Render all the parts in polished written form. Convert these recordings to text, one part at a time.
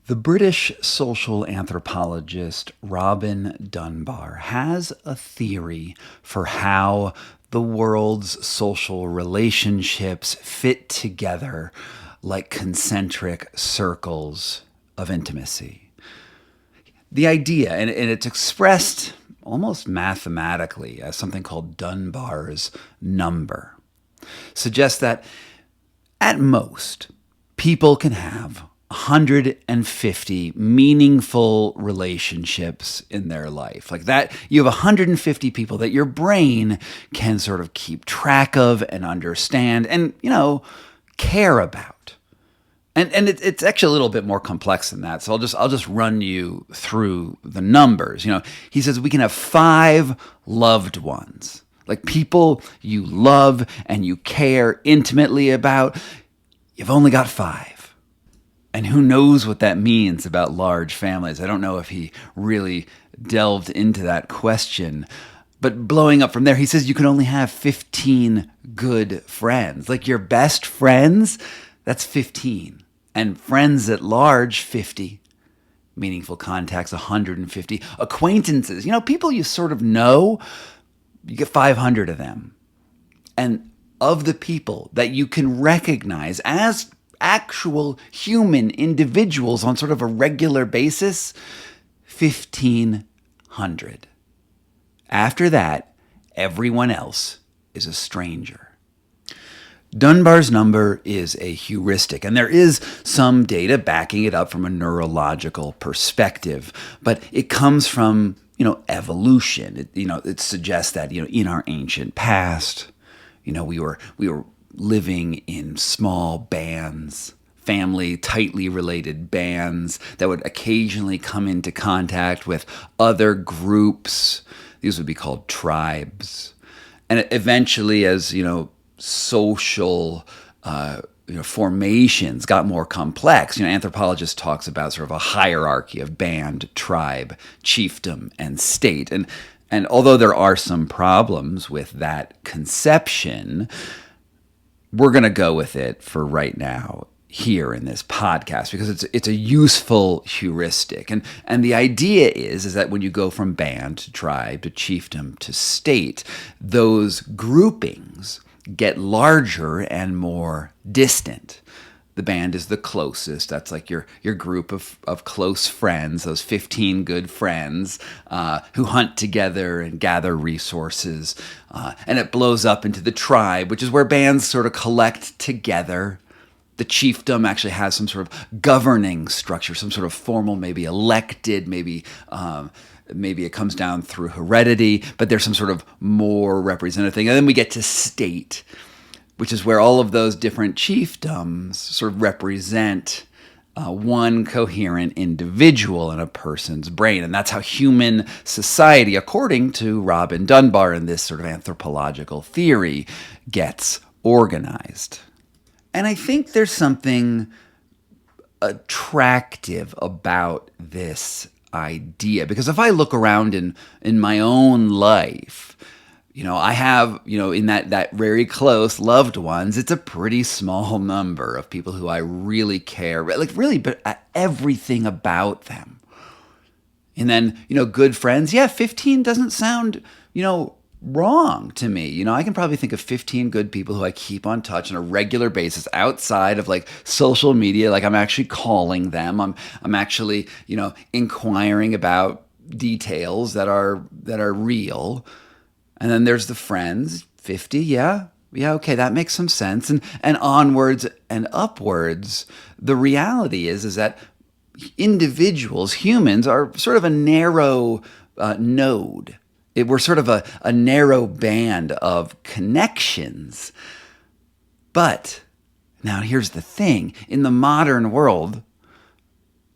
The British social anthropologist Robin Dunbar has a theory for how the world's social relationships fit together like concentric circles of intimacy. The idea, and it's expressed almost mathematically as something called Dunbar's number, suggests that at most, people can have 150 meaningful relationships in their life. Like that, you have 150 people that your brain can sort of keep track of and understand and, care about. And it's actually a little bit more complex than that. So I'll just run you through the numbers. He says we can have 5 loved ones, like people you love and you care intimately about. You've only got 5. And who knows what that means about large families. I don't know if he really delved into that question. But blowing up from there, he says you can only have 15 good friends. Like your best friends, that's 15. And friends at large, 50. Meaningful contacts, 150. Acquaintances, people you sort of know, you get 500 of them. And of the people that you can recognize as actual human individuals on sort of a regular basis, 1,500. After that, everyone else is a stranger. Dunbar's number is a heuristic, and there is some data backing it up from a neurological perspective, but it comes from, evolution. It suggests that, in our ancient past, we were living in small bands, family, tightly related bands that would occasionally come into contact with other groups. These would be called tribes. And eventually, as, social formations got more complex, anthropologist talks about sort of a hierarchy of band, tribe, chiefdom, and state. And although there are some problems with that conception, we're going to go with it for right now here in this podcast because it's a useful heuristic. And the idea is that when you go from band to tribe to chiefdom to state, those groupings get larger and more distant. The band is the closest. That's like your group of close friends, those 15 good friends who hunt together and gather resources. And it blows up into the tribe, which is where bands sort of collect together. The chiefdom actually has some sort of governing structure, some sort of formal, maybe elected, maybe it comes down through heredity, but there's some sort of more representative thing. And then we get to state, which is where all of those different chiefdoms sort of represent one coherent individual in a person's brain. And that's how human society, according to Robin Dunbar and this sort of anthropological theory, gets organized. And I think there's something attractive about this idea, because if I look around in my own life, I have, in that very close loved ones, it's a pretty small number of people who I really care, like really, but everything about them. And then, good friends, 15 doesn't sound, wrong to me. I can probably think of 15 good people who I keep on touch on a regular basis outside of like social media. Like I'm actually calling them. I'm actually, inquiring about details that are real. And then there's the friends, 50, yeah, okay, that makes some sense. And onwards and upwards, the reality is that individuals, humans, are sort of a narrow node. We're sort of a narrow band of connections. But now here's the thing. In the modern world,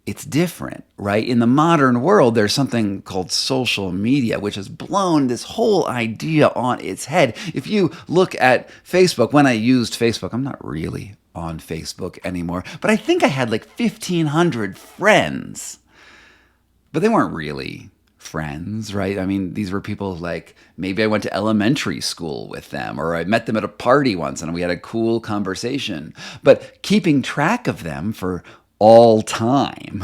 it's different, right? In the modern world, there's something called social media, which has blown this whole idea on its head. If you look at Facebook, when I used Facebook, I'm not really on Facebook anymore, but I think I had like 1,500 friends. But they weren't really friends, right? I mean, these were people like maybe I went to elementary school with them, or I met them at a party once and we had a cool conversation. But keeping track of them for all time.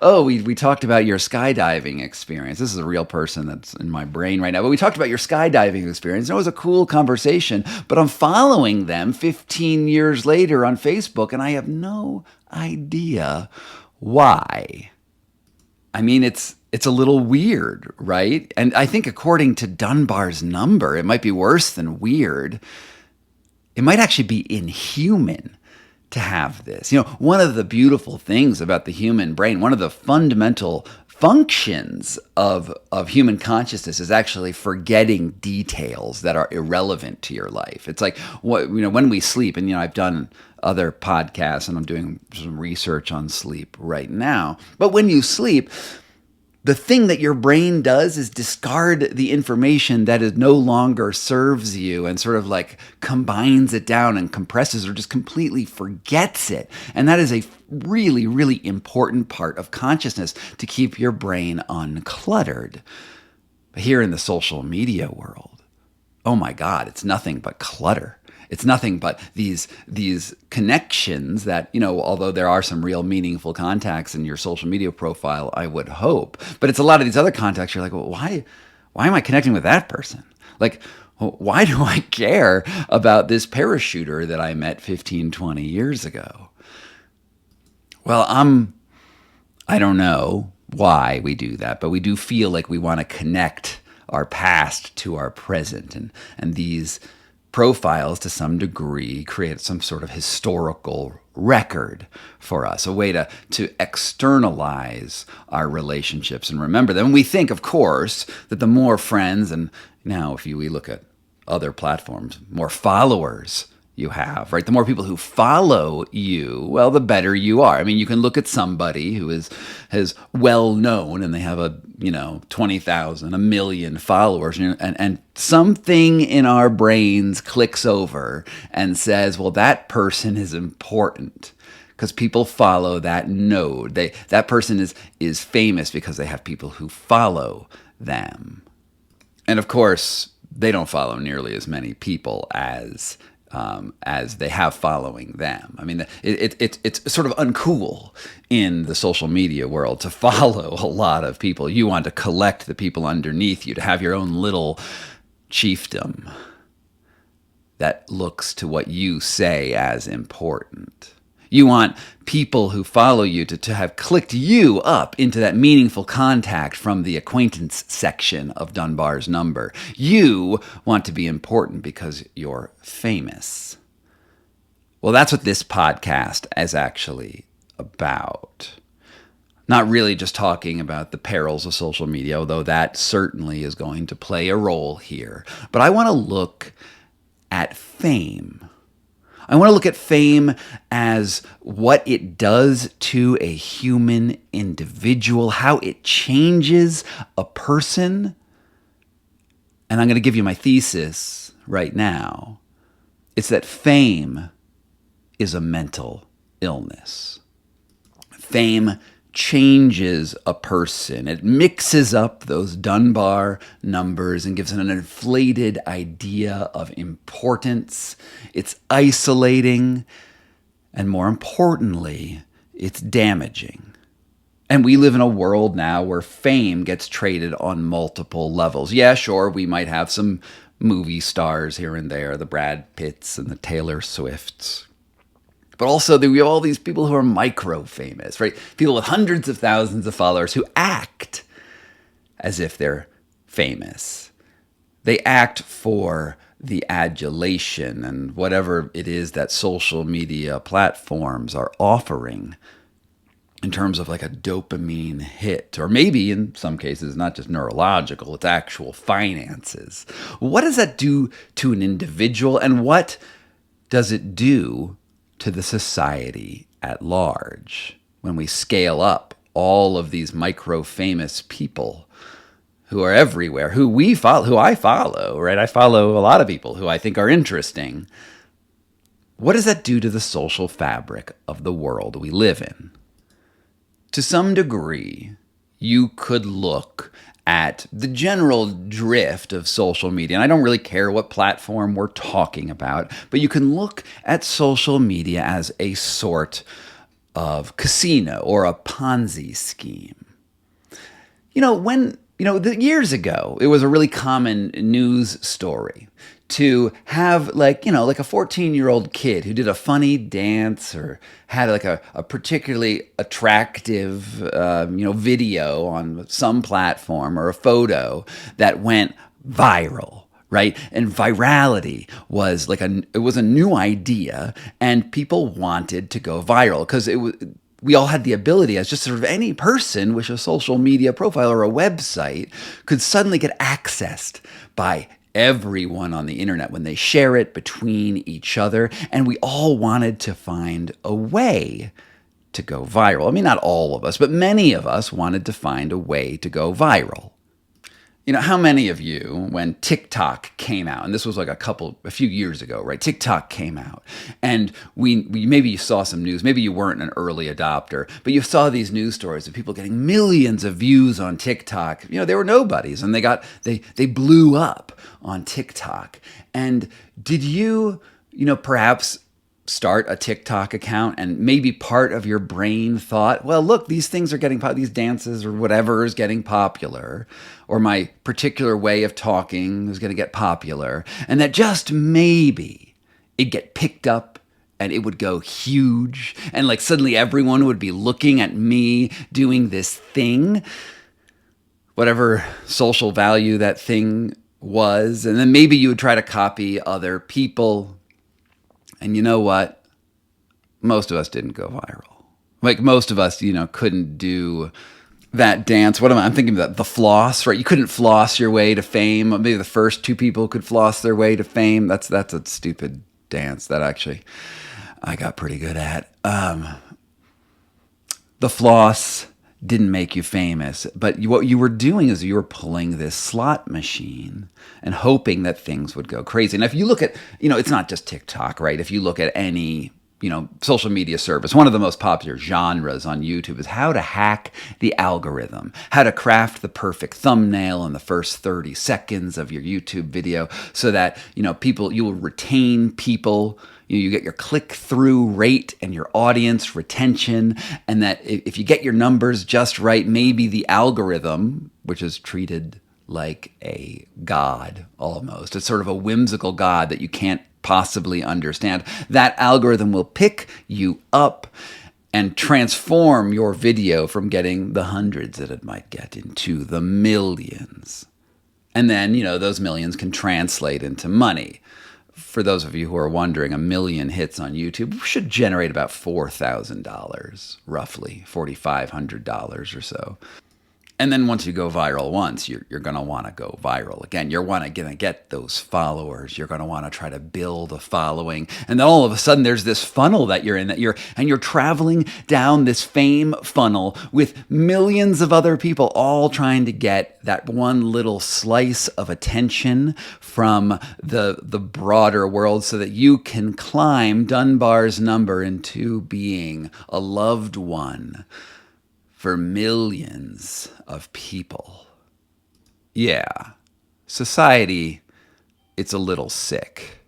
Oh, we talked about your skydiving experience. This is a real person that's in my brain right now, but we talked about your skydiving experience. It was a cool conversation, but I'm following them 15 years later on Facebook, and I have no idea why. I mean, it's a little weird, right? And I think according to Dunbar's number, it might be worse than weird. It might actually be inhuman to have this. One of the beautiful things about the human brain, one of the fundamental functions of human consciousness is actually forgetting details that are irrelevant to your life. It's like when we sleep, and I've done other podcasts and I'm doing some research on sleep right now. But when you sleep, the thing that your brain does is discard the information that is no longer serves you and sort of like combines it down and compresses or just completely forgets it. And that is a really, really important part of consciousness to keep your brain uncluttered. Here in the social media world, oh my God, it's nothing but clutter. It's nothing but these connections that, although there are some real meaningful contacts in your social media profile, I would hope. But it's a lot of these other contacts. You're like, well, why am I connecting with that person? Like, why do I care about this parachuter that I met 15, 20 years ago? Well, I don't know why we do that, but we do feel like we want to connect our past to our present. And these profiles, to some degree, create some sort of historical record for us, a way to externalize our relationships and remember them. We think, of course, that the more friends, and now if we look at other platforms, more followers you have, right? The more people who follow you, well, the better you are. I mean, you can look at somebody who is well known and they have 20,000, 1 million followers, and something in our brains clicks over and says, well, that person is important because people follow that node. That person is famous because they have people who follow them. And of course, they don't follow nearly as many people as they have following them. I mean, it's sort of uncool in the social media world to follow a lot of people. You want to collect the people underneath you, to have your own little chiefdom that looks to what you say as important. You want people who follow you to have clicked you up into that meaningful contact from the acquaintance section of Dunbar's number. You want to be important because you're famous. Well, that's what this podcast is actually about. Not really just talking about the perils of social media, although that certainly is going to play a role here. But I want to look at fame. I want to look at fame as what it does to a human individual, how it changes a person. And I'm going to give you my thesis right now. It's that fame is a mental illness. Fame changes a person. It mixes up those Dunbar numbers and gives it an inflated idea of importance. It's isolating, and more importantly, it's damaging. And we live in a world now where fame gets traded on multiple levels. Yeah, sure, we might have some movie stars here and there, the Brad Pitts and the Taylor Swifts. But also, we have all these people who are micro-famous, right? People with hundreds of thousands of followers who act as if they're famous. They act for the adulation and whatever it is that social media platforms are offering in terms of like a dopamine hit, or maybe in some cases, not just neurological, it's actual finances. What does that do to an individual, and what does it do to the society at large when we scale up all of these micro-famous people who are everywhere, who I follow, right? I follow a lot of people who I think are interesting. What does that do to the social fabric of the world we live in? To some degree, you could look at the general drift of social media. And I don't really care what platform we're talking about, but you can look at social media as a sort of casino or a Ponzi scheme. Years ago, it was a really common news story to have like a 14-year-old kid who did a funny dance or had like a particularly attractive, video on some platform or a photo that went viral. Right. And virality was it was a new idea, and people wanted to go viral because we all had the ability, as just sort of any person with a social media profile or a website could suddenly get accessed by everyone on the internet when they share it between each other. And we all wanted to find a way to go viral. I mean, not all of us, but many of us wanted to find a way to go viral. How many of you, when TikTok came out, and this was like a few years ago, right? TikTok came out, and we maybe you saw some news, maybe you weren't an early adopter, but you saw these news stories of people getting millions of views on TikTok. They were nobodies, and they blew up on TikTok. And did you perhaps start a TikTok account, and maybe part of your brain thought, well, look, these things are getting these dances or whatever is getting popular, or my particular way of talking is going to get popular, and that just maybe it'd get picked up and it would go huge, and like suddenly everyone would be looking at me doing this thing, whatever social value that thing was, and then maybe you would try to copy other people. And you know what? Most of us didn't go viral. Like most of us, couldn't do that dance. I'm thinking about the floss, right? You couldn't floss your way to fame. Maybe the first two people could floss their way to fame. That's a stupid dance that actually I got pretty good at. The floss didn't make you famous, but what you were doing is you were pulling this slot machine and hoping that things would go crazy. And if you look at, it's not just TikTok, right? If you look at any, social media service, one of the most popular genres on YouTube is how to hack the algorithm, how to craft the perfect thumbnail in the first 30 seconds of your YouTube video so that, you will retain people. You get your click-through rate and your audience retention, and that if you get your numbers just right, maybe the algorithm, which is treated like a god almost, it's sort of a whimsical god that you can't possibly understand, that algorithm will pick you up and transform your video from getting the hundreds that it might get into the millions. And then, those millions can translate into money. For those of you who are wondering, 1 million hits on YouTube should generate about $4,000, roughly $4,500 or so. And then once you go viral once, you're going to want to go viral again. You're going to get those followers. You're going to want to try to build a following. And then all of a sudden there's this funnel that you're in, you're traveling down this fame funnel with millions of other people all trying to get that one little slice of attention from the broader world so that you can climb Dunbar's number into being a loved one for millions of people. Yeah, society, it's a little sick.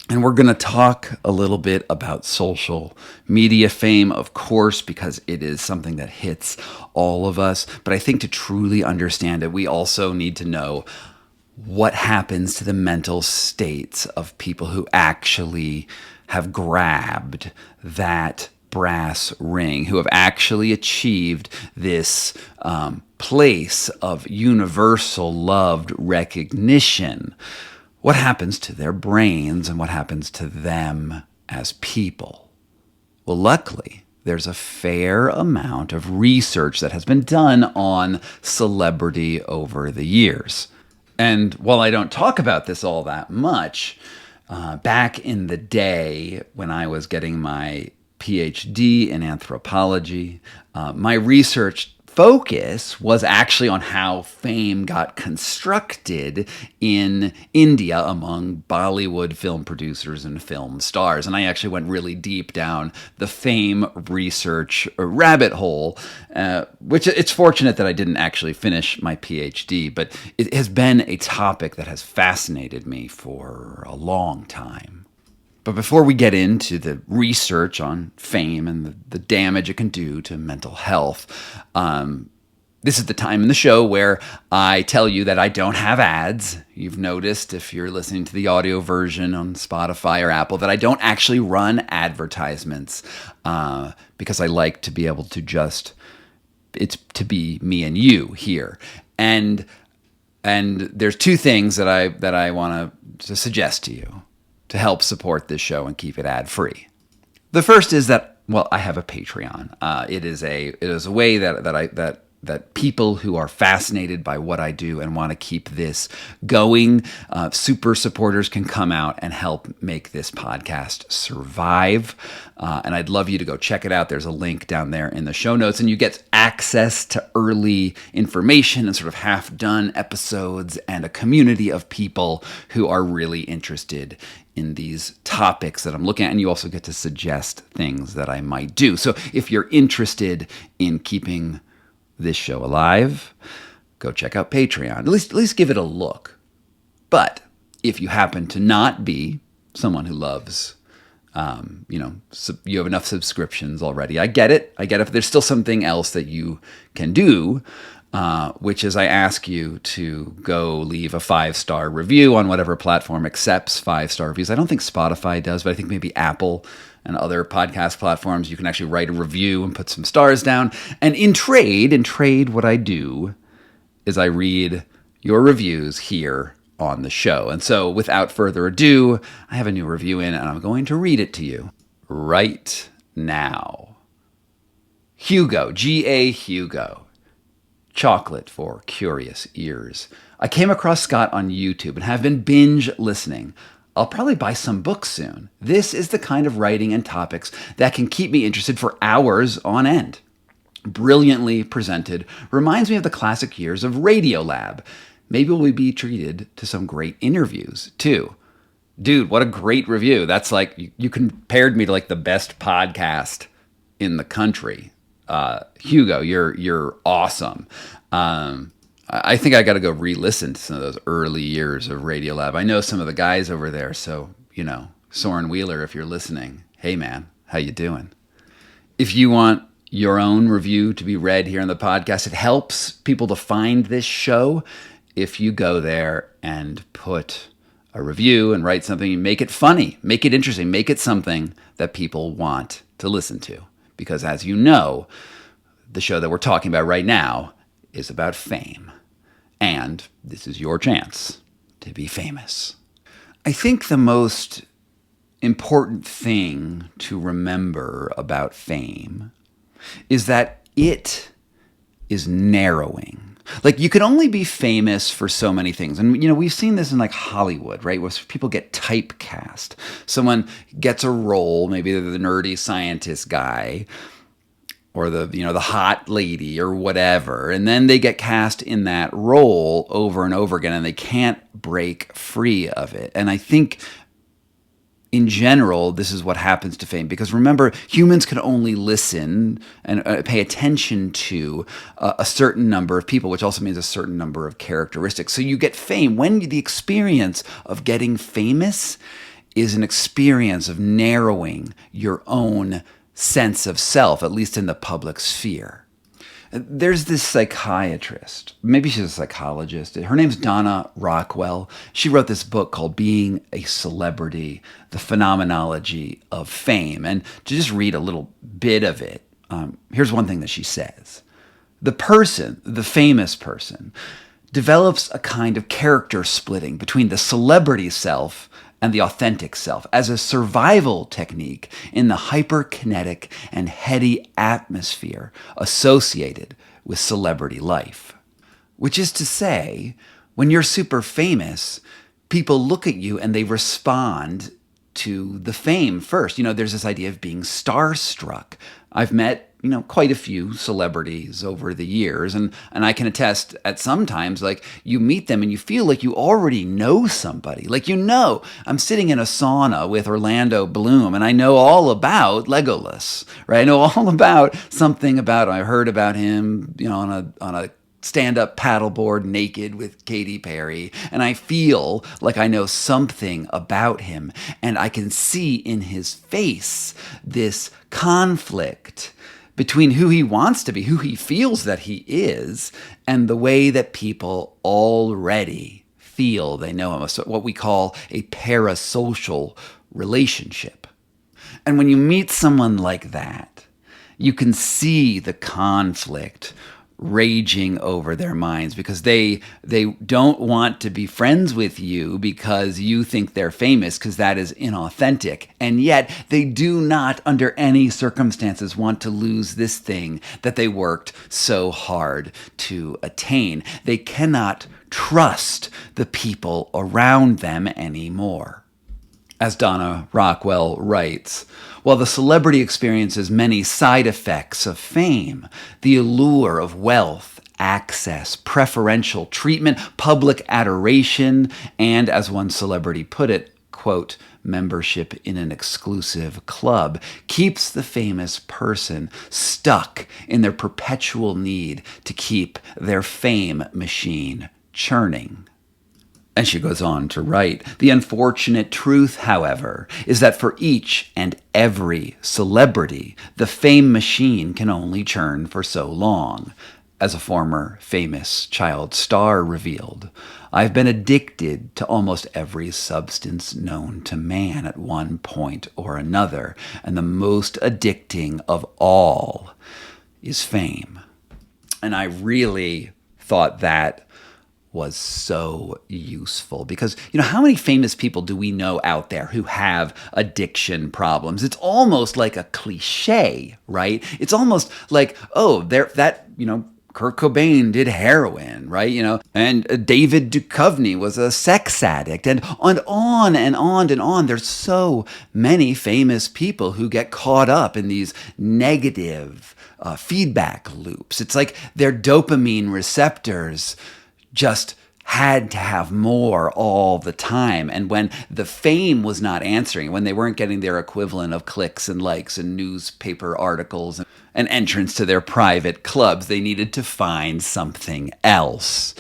And we're going to talk a little bit about social media fame, of course, because it is something that hits all of us. But I think to truly understand it, we also need to know what happens to the mental states of people who actually have grabbed that brass ring, who have actually achieved this place of universal loved recognition. What happens to their brains and what happens to them as people? Well, luckily, there's a fair amount of research that has been done on celebrity over the years. And while I don't talk about this all that much, back in the day when I was getting my PhD in anthropology, my research focus was actually on how fame got constructed in India among Bollywood film producers and film stars. And I actually went really deep down the fame research rabbit hole, which it's fortunate that I didn't actually finish my PhD, but it has been a topic that has fascinated me for a long time. But before we get into the research on fame and the damage it can do to mental health, this is the time in the show where I tell you that I don't have ads. You've noticed if you're listening to the audio version on Spotify or Apple that I don't actually run advertisements because I like to be able to it's to be me and you here. And there's two things that I want to suggest to you to help support this show and keep it ad-free. The first is that, well, I have a Patreon. It is a way that people who are fascinated by what I do and want to keep this going, super supporters can come out and help make this podcast survive. And I'd love you to go check it out. There's a link down there in the show notes, and you get access to early information and sort of half-done episodes and a community of people who are really interested in these topics that I'm looking at, and you also get to suggest things that I might do. So if you're interested in keeping this show alive, go check out Patreon. At least give it a look. But if you happen to not be someone who loves, you have enough subscriptions already. I get it. But there's still something else that you can do, which is I ask you to go leave a 5-star review on whatever platform accepts 5-star reviews. I don't think Spotify does, but I think maybe Apple and other podcast platforms, you can actually write a review and put some stars down. And in trade, what I do is I read your reviews here on the show. And so without further ado, I have a new review in, and I'm going to read it to you right now. Hugo, G.A. Hugo. Chocolate for curious ears. I came across Scott on YouTube and have been binge listening. I'll probably buy some books soon. This is the kind of writing and topics that can keep me interested for hours on end. Brilliantly presented, reminds me of the classic years of Radiolab. Maybe we'll be treated to some great interviews, too. Dude, what a great review. That's like, you compared me to like the best podcast in the country. Hugo, you're awesome. I think I got to go re-listen to some of those early years of Radiolab. I know some of the guys over there, so, Soren Wheeler, if you're listening, hey man, how you doing? If you want your own review to be read here on the podcast, it helps people to find this show if you go there and put a review and write something, make it funny, make it interesting, make it something that people want to listen to. Because as you know, the show that we're talking about right now is about fame. And this is your chance to be famous. I think the most important thing to remember about fame is that it is narrowing. Like, you can only be famous for so many things. And, we've seen this in like Hollywood, right? Where people get typecast. Someone gets a role, maybe they're the nerdy scientist guy, or the hot lady or whatever, and then they get cast in that role over and over again, and they can't break free of it. And I think in general, this is what happens to fame, because remember, humans can only listen and pay attention to a certain number of people, which also means a certain number of characteristics. So you get fame when the experience of getting famous is an experience of narrowing your own sense of self, at least in the public sphere. There's this psychiatrist, maybe she's a psychologist. Her name's Donna Rockwell. She wrote this book called Being a Celebrity, The Phenomenology of Fame. And to just read a little bit of it, here's one thing that she says. The famous person, develops a kind of character splitting between the celebrity self and the authentic self as a survival technique in the hyperkinetic and heady atmosphere associated with celebrity life. Which is to say, when you're super famous, people look at you and they respond to the fame first. There's this idea of being starstruck. I've met quite a few celebrities over the years. And I can attest at sometimes, like, you meet them and you feel like you already know somebody. Like, I'm sitting in a sauna with Orlando Bloom and I know all about Legolas, right? I know all about something about him. I heard about him, on a stand-up paddleboard naked with Katy Perry, and I feel like I know something about him, and I can see in his face this conflict between who he wants to be, who he feels that he is, and the way that people already feel they know him. So what we call a parasocial relationship. And when you meet someone like that, you can see the conflict raging over their minds because they don't want to be friends with you because you think they're famous, because that is inauthentic. And yet they do not under any circumstances want to lose this thing that they worked so hard to attain. They cannot trust the people around them anymore. As Donna Rockwell writes, while the celebrity experiences many side effects of fame, the allure of wealth, access, preferential treatment, public adoration, and, as one celebrity put it, quote, membership in an exclusive club, keeps the famous person stuck in their perpetual need to keep their fame machine churning. And she goes on to write, the unfortunate truth, however, is that for each and every celebrity, the fame machine can only churn for so long. As a former famous child star revealed, I've been addicted to almost every substance known to man at one point or another, and the most addicting of all is fame. And I really thought that was so useful because, how many famous people do we know out there who have addiction problems? It's almost like a cliche, right? It's almost like, Kurt Cobain did heroin, right? And David Duchovny was a sex addict, and on and on and on. There's so many famous people who get caught up in these negative feedback loops. It's like their dopamine receptors just had to have more all the time. And when the fame was not answering, when they weren't getting their equivalent of clicks and likes and newspaper articles and entrance to their private clubs, they needed to find something else.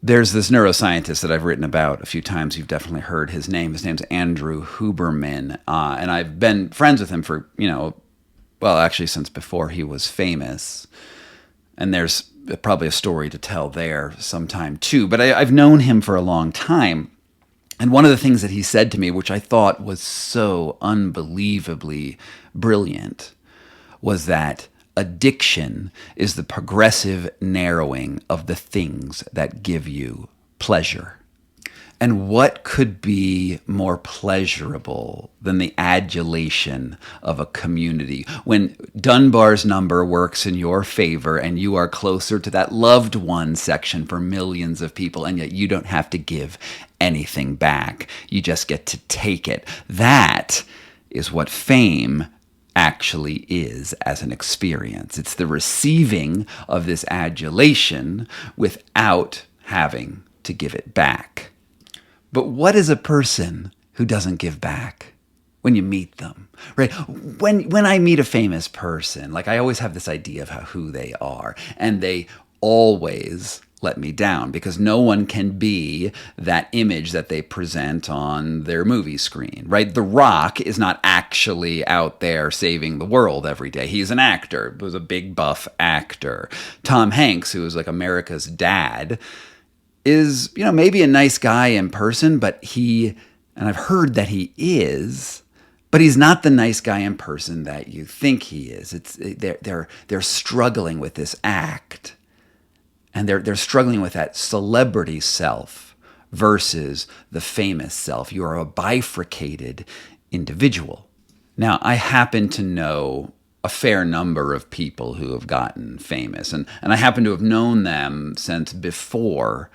There's this neuroscientist that I've written about a few times. You've definitely heard his name. His name's Andrew Huberman. And I've been friends with him for, actually since before he was famous. And there's probably a story to tell there sometime too. But I've known him for a long time. And one of the things that he said to me, which I thought was so unbelievably brilliant, was that addiction is the progressive narrowing of the things that give you pleasure. And what could be more pleasurable than the adulation of a community? When Dunbar's number works in your favor and you are closer to that loved one section for millions of people, and yet you don't have to give anything back. You just get to take it. That is what fame actually is as an experience. It's the receiving of this adulation without having to give it back. But what is a person who doesn't give back when you meet them, right? When I meet a famous person, I always have this idea of who they are, and they always let me down because no one can be that image that they present on their movie screen, right? The Rock is not actually out there saving the world every day. He's an actor, he was a big buff actor. Tom Hanks, who is like America's dad, is, maybe a nice guy in person, but and I've heard that he is, but he's not the nice guy in person that you think he is. They're struggling with this act, and they're struggling with that celebrity self versus the famous self. You are a bifurcated individual. Now, I happen to know a fair number of people who have gotten famous, and I happen to have known them since before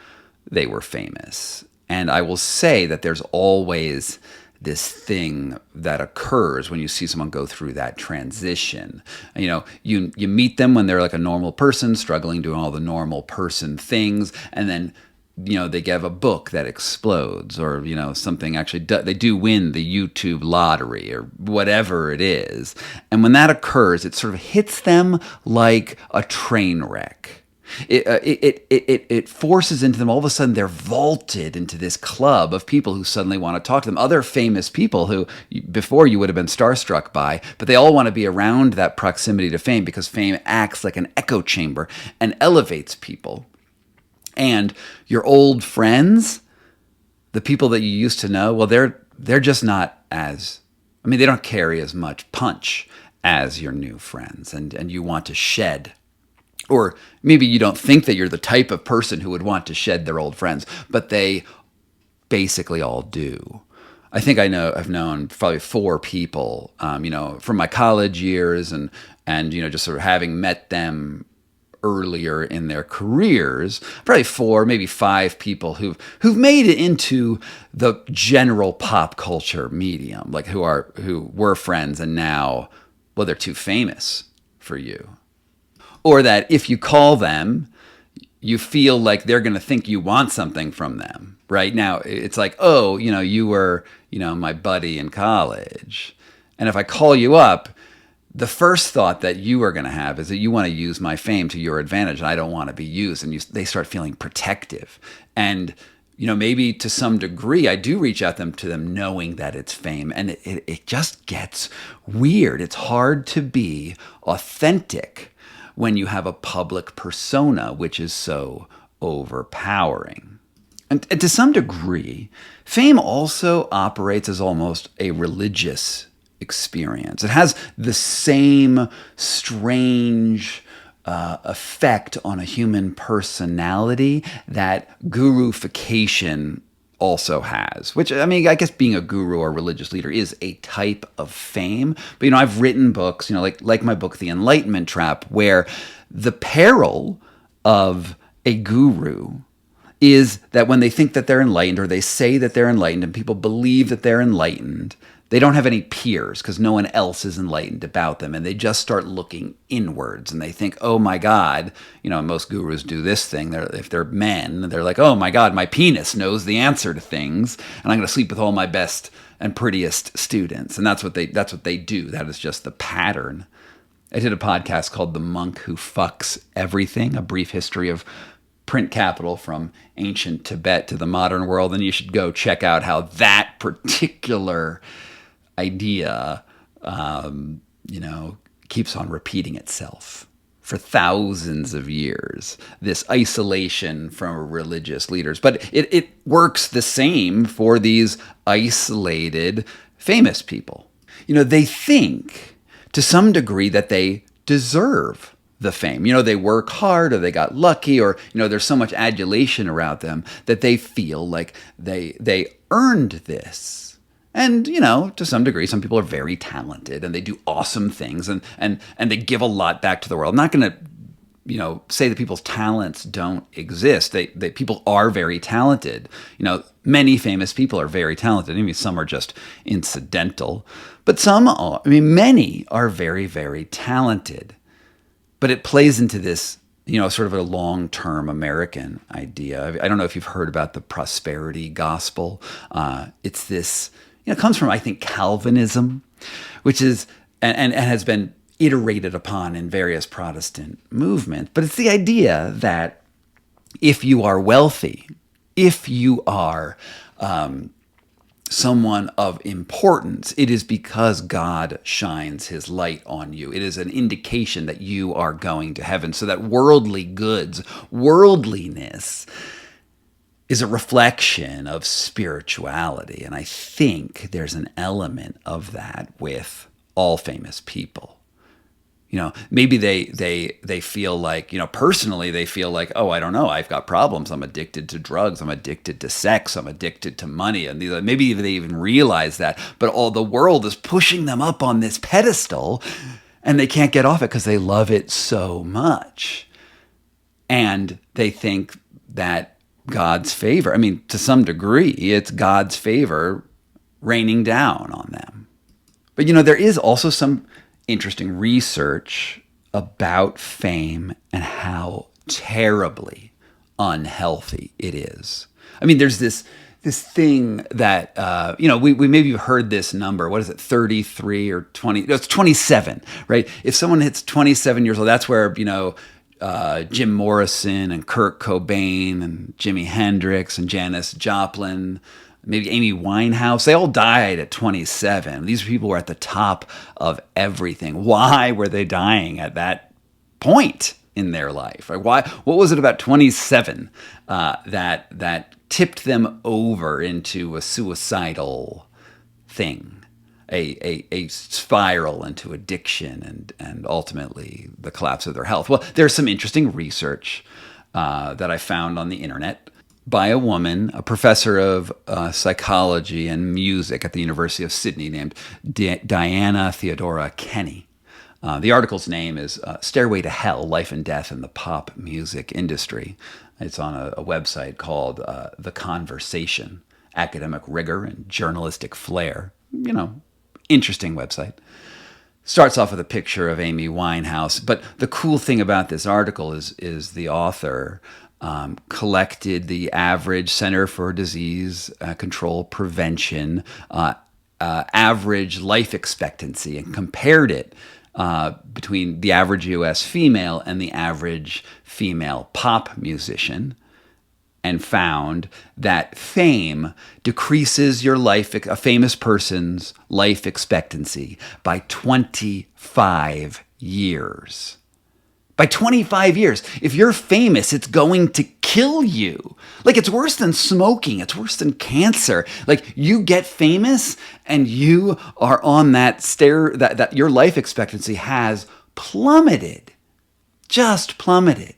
they were famous. And I will say that there's always this thing that occurs when you see someone go through that transition. You meet them when they're like a normal person, struggling doing all the normal person things, and then they have a book that explodes, or, something actually, they do win the YouTube lottery or whatever it is. And when that occurs, it sort of hits them like a train wreck. It forces into them, all of a sudden they're vaulted into this club of people who suddenly want to talk to them. Other famous people who before you would have been starstruck by, but they all want to be around that proximity to fame, because fame acts like an echo chamber and elevates people. And your old friends, the people that you used to know, well, they're just not as, they don't carry as much punch as your new friends, and you want to shed. Or maybe you don't think that you're the type of person who would want to shed their old friends, but they basically all do. I think I've known probably 4 people, from my college years, and just sort of having met them earlier in their careers, probably 4, maybe 5 people who've made it into the general pop culture medium, like who were friends and now, well, they're too famous for you. Or that if you call them, you feel like they're going to think you want something from them. Right now, it's like, oh, you were, my buddy in college. And if I call you up, the first thought that you are going to have is that you want to use my fame to your advantage, and I don't want to be used. And they start feeling protective. And, maybe to some degree, I do reach out to them knowing that it's fame. And it just gets weird. It's hard to be authentic when you have a public persona, which is so overpowering. And to some degree, fame also operates as almost a religious experience. It has the same strange effect on a human personality that gurufication also has, which, I guess being a guru or religious leader is a type of fame. But, I've written books, like my book, The Enlightenment Trap, where the peril of a guru is that when they think that they're enlightened, or they say that they're enlightened, and people believe that they're enlightened, they don't have any peers because no one else is enlightened about them. And they just start looking inwards, and they think, oh my God, most gurus do this thing. If they're men, they're like, oh my God, my penis knows the answer to things, and I'm going to sleep with all my best and prettiest students. And that's what they do. That is just the pattern. I did a podcast called The Monk Who Fucks Everything, a brief history of print capital from ancient Tibet to the modern world. And you should go check out how that particular idea, keeps on repeating itself for thousands of years, this isolation from religious leaders. But it works the same for these isolated famous people. They think to some degree that they deserve the fame. They work hard, or they got lucky, or, there's so much adulation around them that they feel like they earned this. And, to some degree, some people are very talented and they do awesome things, and they give a lot back to the world. I'm not going to, say that people's talents don't exist. People are very talented. Many famous people are very talented. Some are just incidental, but many are very, very talented. But it plays into this, sort of a long-term American idea. I don't know if you've heard about the prosperity gospel. It's this, it comes from, I think, Calvinism, which is, and has been iterated upon in various Protestant movements. But it's the idea that if you are wealthy, if you are someone of importance, it is because God shines his light on you. It is an indication that you are going to heaven. So that worldly goods, worldliness, is a reflection of spirituality. And I think there's an element of that with all famous people. Maybe they feel like, personally they feel like, oh, I don't know, I've got problems. I'm addicted to drugs. I'm addicted to sex. I'm addicted to money. And maybe they even realize that, but all the world is pushing them up on this pedestal and they can't get off it because they love it so much. And they think that God's favor, to some degree, it's God's favor raining down on them. But, there is also some interesting research about fame and how terribly unhealthy it is. I mean, there's this thing that we maybe heard this number. What is it? 33 or 20? No, it's 27, right? If someone hits 27 years old, that's where Jim Morrison and Kurt Cobain and Jimi Hendrix and Janis Joplin, maybe Amy Winehouse, they all died at 27. These people were at the top of everything. Why were they dying at that point in their life? Right? Why? What was it about 27 that tipped them over into a suicidal thing, a spiral into addiction, and ultimately the collapse of their health? Well, there's some interesting research that I found on the internet by a woman, a professor of psychology and music at the University of Sydney named Diana Theodora Kenny. The article's name is Stairway to Hell, Life and Death in the Pop Music Industry. It's on a website called The Conversation, Academic Rigor and Journalistic Flair. Interesting website. Starts off with a picture of Amy Winehouse. But the cool thing about this article is the author collected the average Center for Disease Control Prevention average life expectancy and compared it between the average U.S. female and the average female pop musician, and found that fame decreases a famous person's life expectancy by 25 years. By 25 years. If you're famous, it's going to kill you. Like, it's worse than smoking. It's worse than cancer. Like, you get famous and you are on that stair that your life expectancy has plummeted. Just plummeted.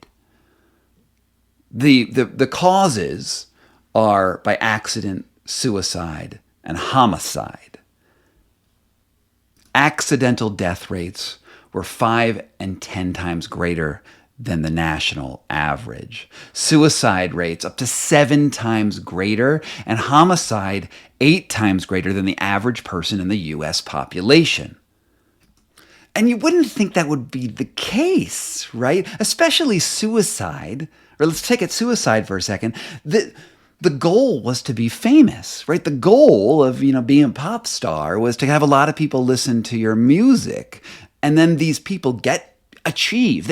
The causes are by accident, suicide, and homicide. Accidental death rates were 5 and 10 times greater than the national average. Suicide rates up to 7 times greater, and homicide 8 times greater than the average person in the U.S. population. And you wouldn't think that would be the case, right? Especially suicide. Or let's take it suicide for a second. The goal was to be famous, right? The goal of, being a pop star was to have a lot of people listen to your music. And then these people they achieve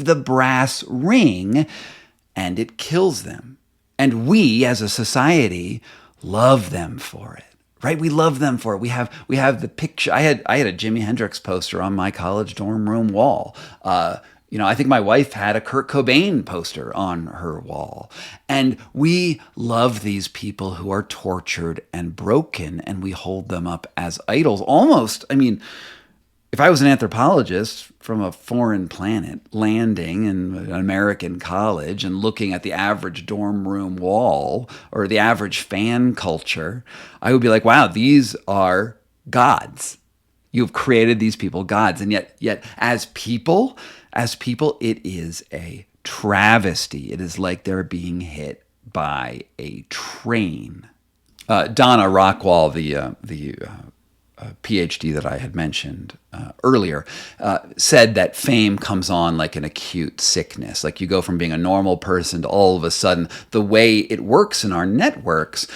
the brass ring, and it kills them. And we as a society love them for it, right? We love them for it. We have the picture. I had a Jimi Hendrix poster on my college dorm room wall. I think my wife had a Kurt Cobain poster on her wall. And we love these people who are tortured and broken, and we hold them up as idols. Almost, if I was an anthropologist from a foreign planet landing in an American college and looking at the average dorm room wall or the average fan culture, I would be like, wow, these are gods. You've created these people gods. And yet as people, it is a travesty. It is like they're being hit by a train. Donna Rockwall, the PhD that I had mentioned earlier, said that fame comes on like an acute sickness. Like, you go from being a normal person to all of a sudden, the way it works in our networks,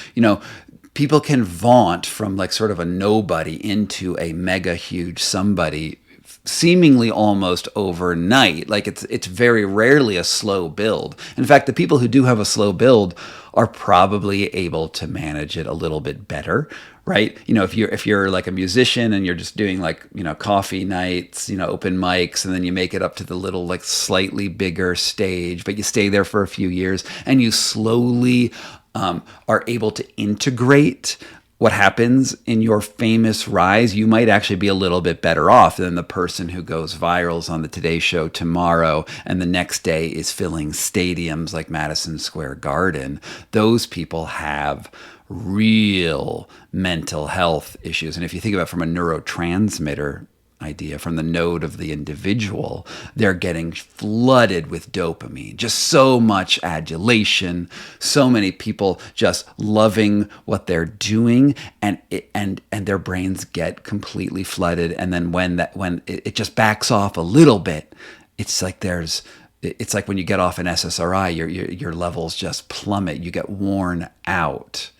people can vaunt from like sort of a nobody into a mega huge somebody seemingly almost overnight. Like, it's very rarely a slow build. In fact, the people who do have a slow build are probably able to manage it a little bit better, right? If you're like a musician and you're just doing like, coffee nights, open mics, and then you make it up to the little like slightly bigger stage, but you stay there for a few years and you slowly are able to integrate what happens in your famous rise, you might actually be a little bit better off than the person who goes viral on the Today Show tomorrow and the next day is filling stadiums like Madison Square Garden. Those people have real mental health issues. And if you think about it from a neurotransmitter idea, from the node of the individual, they're getting flooded with dopamine, just so much adulation, so many people just loving what they're doing, and their brains get completely flooded. And then when it just backs off a little bit, it's like there's it's like when you get off an SSRI, your levels just plummet. You get worn out.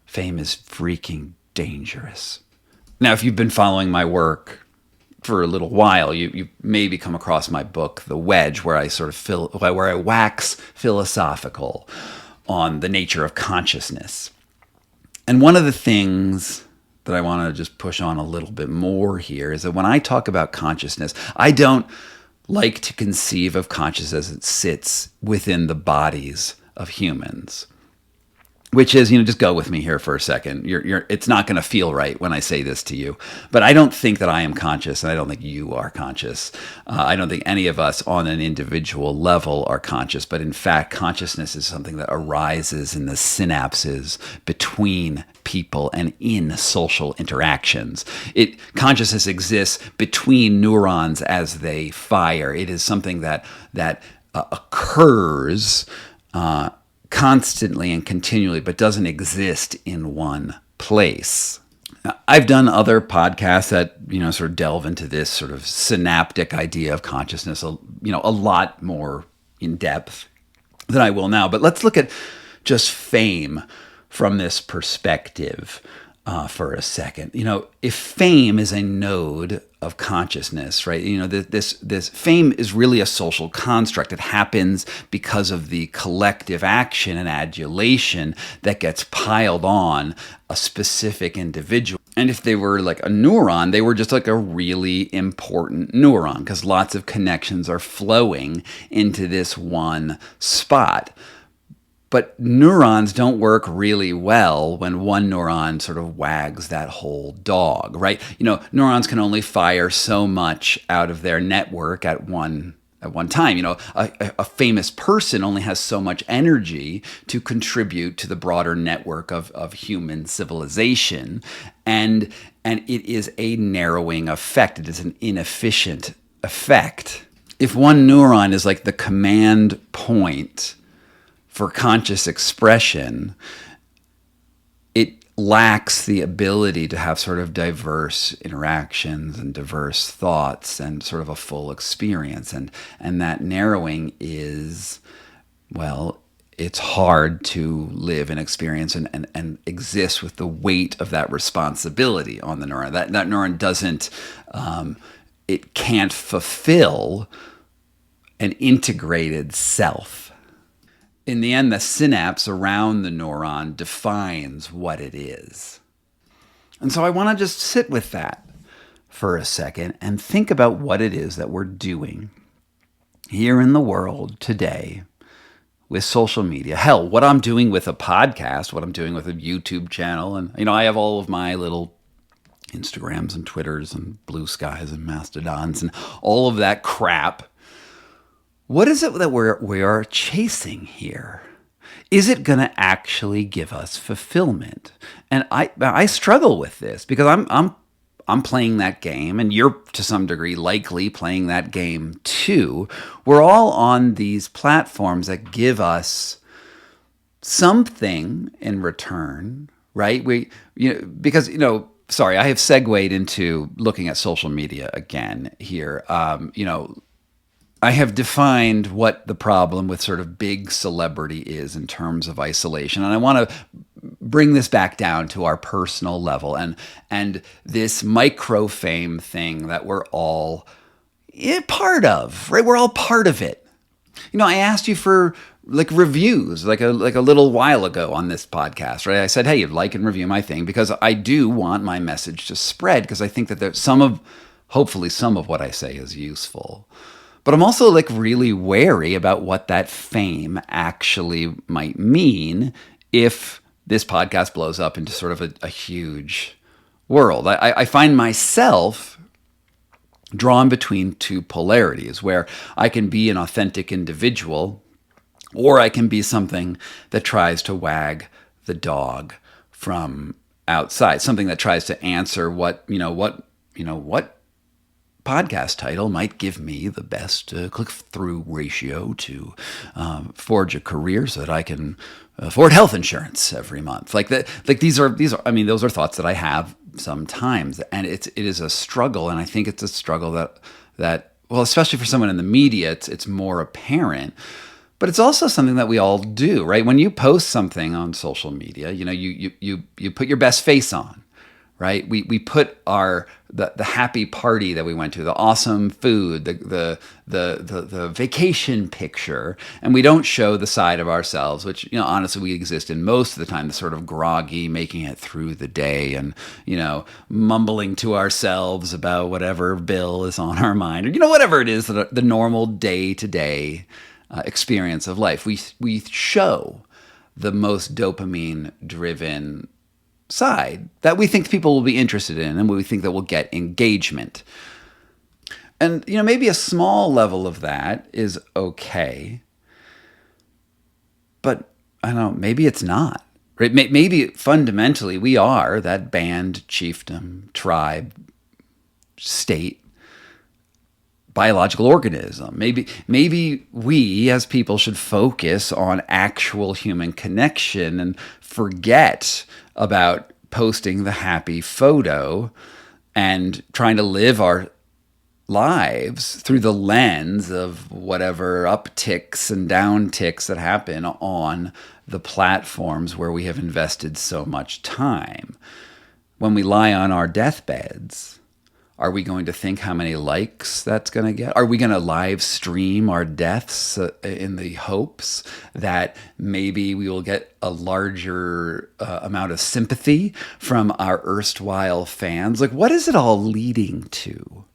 Fame is freaking dangerous. Now, if you've been following my work for a little while, you maybe come across my book, The Wedge, where I where I wax philosophical on the nature of consciousness. And one of the things that I want to just push on a little bit more here is that when I talk about consciousness, I don't like to conceive of consciousness as it sits within the bodies of humans. Which is, just go with me here for a second. It's not going to feel right when I say this to you, but I don't think that I am conscious, and I don't think you are conscious. I don't think any of us on an individual level are conscious, but in fact, consciousness is something that arises in the synapses between people and in social interactions. Consciousness exists between neurons as they fire. It is something that occurs constantly and continually, but doesn't exist in one place. Now, I've done other podcasts that, sort of delve into this sort of synaptic idea of consciousness, a lot more in depth than I will now. But let's look at just fame from this perspective for a second. If fame is a node of consciousness, right? This fame is really a social construct. It happens because of the collective action and adulation that gets piled on a specific individual. And if they were like a neuron, they were just like a really important neuron because lots of connections are flowing into this one spot. But neurons don't work really well when one neuron sort of wags that whole dog, right? Neurons can only fire so much out of their network at one time. A famous person only has so much energy to contribute to the broader network of human civilization. And it is a narrowing effect. It is an inefficient effect. If one neuron is like the command point for conscious expression, it lacks the ability to have sort of diverse interactions and diverse thoughts and sort of a full experience. And that narrowing is, it's hard to live and experience and exist with the weight of that responsibility on the neuron. That neuron doesn't, it can't fulfill an integrated self. In the end, the synapse around the neuron defines what it is. And so I want to just sit with that for a second and think about what it is that we're doing here in the world today with social media. Hell, what I'm doing with a podcast, what I'm doing with a YouTube channel. And, I have all of my little Instagrams and Twitters and Blue Skies and Mastodons and all of that crap. What is it that we are chasing here? Is it going to actually give us fulfillment? And I struggle with this because I'm playing that game, and you're to some degree likely playing that game too. We're all on these platforms that give us something in return, right? Sorry, I have segued into looking at social media again here. I have defined what the problem with sort of big celebrity is in terms of isolation. And I want to bring this back down to our personal level and this micro fame thing that we're all part of, right? We're all part of it. I asked you for reviews like a little while ago on this podcast, right? I said, hey, like and review my thing because I do want my message to spread because I think that there's hopefully some of what I say is useful. But I'm also really wary about what that fame actually might mean if this podcast blows up into sort of a huge world. I find myself drawn between two polarities where I can be an authentic individual or I can be something that tries to wag the dog from outside, something that tries to answer what podcast title might give me the best click-through ratio to forge a career so that I can afford health insurance every month. Those are thoughts that I have sometimes, and it is a struggle, and I think it's a struggle that well, especially for someone in the media, it's more apparent. But it's also something that we all do, right? When you post something on social media, you put your best face on, right? We put the happy party that we went to, the awesome food, the vacation picture, and we don't show the side of ourselves, which, honestly, we exist in most of the time, the sort of groggy, making it through the day and, mumbling to ourselves about whatever bill is on our mind, or, whatever it is, the normal day-to-day experience of life. We show the most dopamine-driven side that we think people will be interested in and we think that will get engagement. And, maybe a small level of that is okay. But, I don't know, maybe it's not. Right? Maybe fundamentally we are that band, chiefdom, tribe, state, biological organism. Maybe we as people should focus on actual human connection and forget about posting the happy photo and trying to live our lives through the lens of whatever upticks and downticks that happen on the platforms where we have invested so much time. When we lie on our deathbeds, are we going to think how many likes that's going to get? Are we going to live stream our deaths in the hopes that maybe we will get a larger amount of sympathy from our erstwhile fans? Like, what is it all leading to?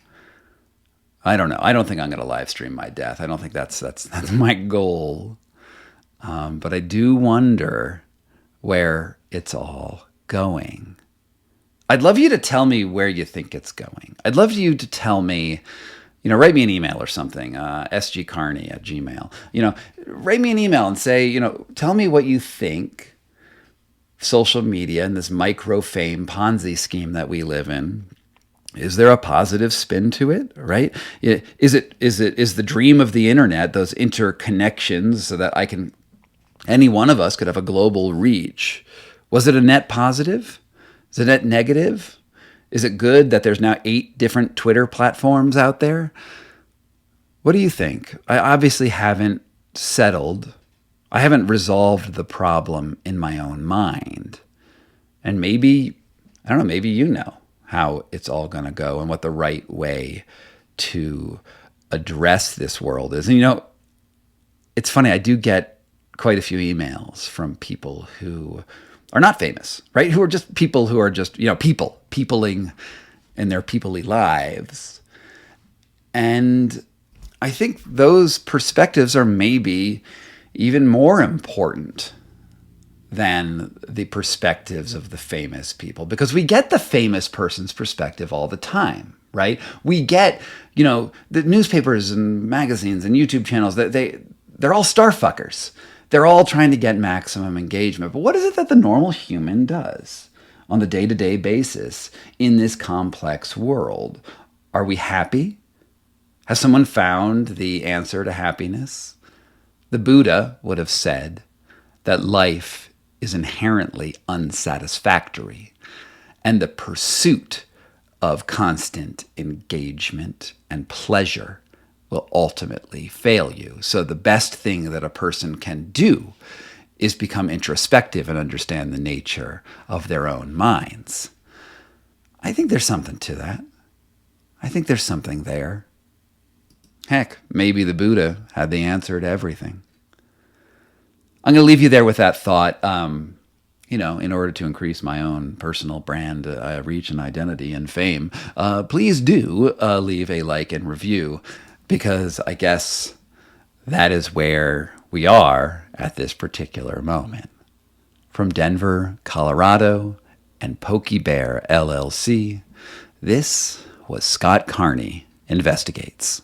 I don't know. I don't think I'm going to live stream my death. I don't think that's my goal. But I do wonder where it's all going. I'd love you to tell me where you think it's going. I'd love you to tell me, write me an email or something, sgcarney@gmail. Write me an email and say, tell me what you think social media and this micro fame Ponzi scheme that we live in. Is there a positive spin to it, right? Is the dream of the internet, those interconnections so that any one of us could have a global reach? Was it a net positive? Is it net negative? Is it good that there's now 8 different Twitter platforms out there? What do you think? I obviously haven't settled. I haven't resolved the problem in my own mind. And maybe, I don't know, maybe you know how it's all going to go and what the right way to address this world is. And it's funny, I do get quite a few emails from people who are not famous, right? Who are just people who are just, peopling in their peoply lives. And I think those perspectives are maybe even more important than the perspectives of the famous people, because we get the famous person's perspective all the time, right? We get, the newspapers and magazines and YouTube channels, they're all star fuckers. They're all trying to get maximum engagement. But what is it that the normal human does on the day-to-day basis in this complex world? Are we happy? Has someone found the answer to happiness? The Buddha would have said that life is inherently unsatisfactory, and the pursuit of constant engagement and pleasure will ultimately fail you. So the best thing that a person can do is become introspective and understand the nature of their own minds. I think there's something to that. I think there's something there. Heck, maybe the Buddha had the answer to everything. I'm going to leave you there with that thought. In order to increase my own personal brand reach and identity and fame, please do leave a like and review, because I guess that is where we are at this particular moment. From Denver, Colorado, and PokeyBear LLC, this was Scott Carney Investigates.